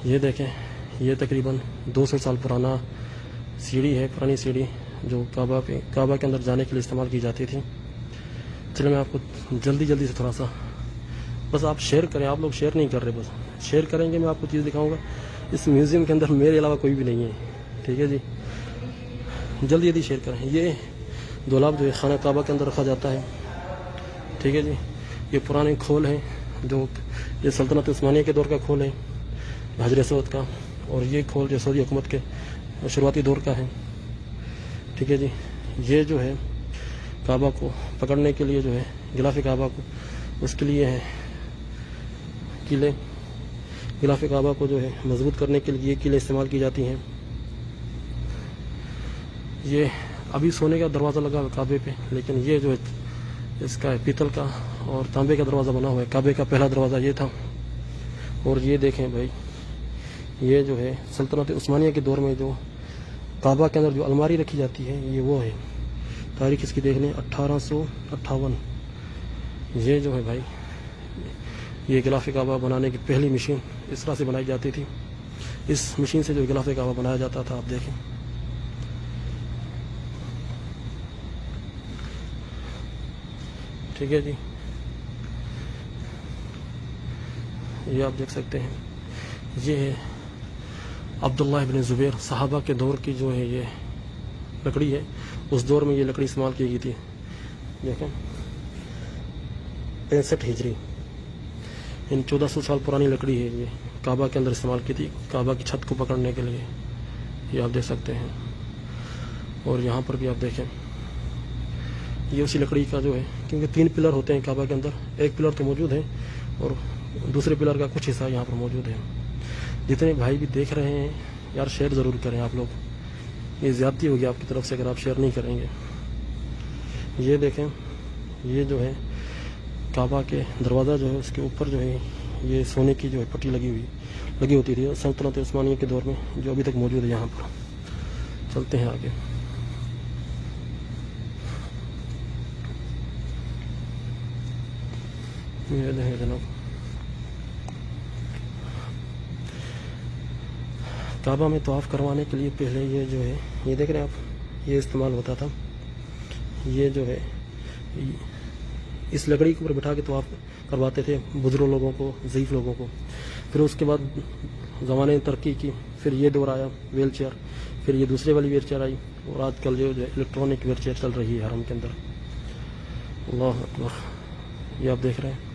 یہ دیکھیں، یہ تقریباً 200 سال پرانا سیڑھی ہے، پرانی سیڑھی جو کعبہ کے اندر جانے کے لیے استعمال کی جاتی تھی۔ چلیں میں آپ کو جلدی سے تھوڑا سا، بس آپ شیئر کریں، آپ لوگ شیئر نہیں کر رہے، بس شیئر کریں گے، میں آپ کو چیز دکھاؤں گا۔ اس میوزیم کے اندر میرے علاوہ کوئی بھی نہیں ہے، ٹھیک ہے جی، جلدی شیئر کریں۔ یہ دولاب جو ہے خانہ کعبہ کے اندر رکھا جاتا ہے، ٹھیک ہے جی۔ یہ پرانے کھول ہیں، جو یہ سلطنت عثمانیہ کے دور کا کھول ہے، حجر اسود کا، اور یہ کھول جو سعودی حکومت کے شروعاتی دور کا ہے، ٹھیک ہے جی۔ یہ جو ہے کعبہ کو پکڑنے کے لیے جو ہے غلاف کعبہ کو، اس کے لیے ہے کیلیں، غلاف کعبہ کو جو ہے مضبوط کرنے کے لیے یہ کیلیں استعمال کی جاتی ہیں۔ یہ ابھی سونے کا دروازہ لگا ہوا کعبے پہ، لیکن یہ جو ہے اس کا پیتل کا اور تانبے کا دروازہ بنا ہوا ہے۔ کعبے کا پہلا دروازہ یہ تھا۔ اور یہ دیکھیں بھائی، یہ جو ہے سلطنت عثمانیہ کے دور میں جو کعبہ کے اندر جو الماری رکھی جاتی ہے، یہ وہ ہے۔ تاریخ اس کی دیکھ لیں 1858۔ یہ جو ہے بھائی، یہ غلاف کعبہ بنانے کی پہلی مشین اس طرح سے بنائی جاتی تھی۔ اس مشین سے جو غلاف کعبہ بنایا جاتا تھا، آپ دیکھیں، ٹھیک ہے جی۔ یہ آپ دیکھ سکتے ہیں، یہ ہے عبداللہ ابن زبیر، صحابہ کے دور کی جو ہے یہ لکڑی ہے۔ اس دور میں یہ لکڑی استعمال کی گئی تھی، دیکھیں 65 ہجری، 1400 سال پرانی لکڑی ہے۔ یہ کعبہ کے اندر استعمال کی تھی، کعبہ کی چھت کو پکڑنے کے لیے، یہ آپ دیکھ سکتے ہیں۔ اور یہاں پر بھی آپ دیکھیں، یہ اسی لکڑی کا جو ہے، کیونکہ 3 پلر ہوتے ہیں کعبہ کے اندر، ایک پلر تو موجود ہے اور دوسرے پلر کا کچھ حصہ یہاں پر موجود ہے۔ جتنے بھائی بھی دیکھ رہے ہیں یار، شیئر ضرور کریں آپ لوگ، یہ زیادتی ہوگی آپ کی طرف سے اگر آپ شیئر نہیں کریں گے۔ یہ دیکھیں، یہ جو ہے کعبہ کے دروازہ جو ہے، اس کے اوپر جو ہے یہ سونے کی جو ہے پٹی لگی ہوتی تھی سلطنت عثمانیہ کے دور میں، جو ابھی تک موجود ہے یہاں پر۔ چلتے ہیں آگے۔ یہ دیکھیں جناب، کعبہ میں طواف کروانے کے لیے پہلے یہ جو ہے، یہ دیکھ رہے ہیں آپ، یہ استعمال ہوتا تھا۔ یہ جو ہے اس لکڑی کے اوپر بٹھا کے طواف کرواتے تھے بزرگ لوگوں کو، ضعیف لوگوں کو۔ پھر اس کے بعد زمانے نے ترقی کی، پھر یہ دور آیا ویل چیئر، پھر یہ دوسرے والی ویل چیئر آئی، اور آج کل جو الیکٹرانک ویل چیئر چل رہی ہے حرم کے اندر۔ اللہ اکبر، یہ آپ دیکھ رہے ہیں۔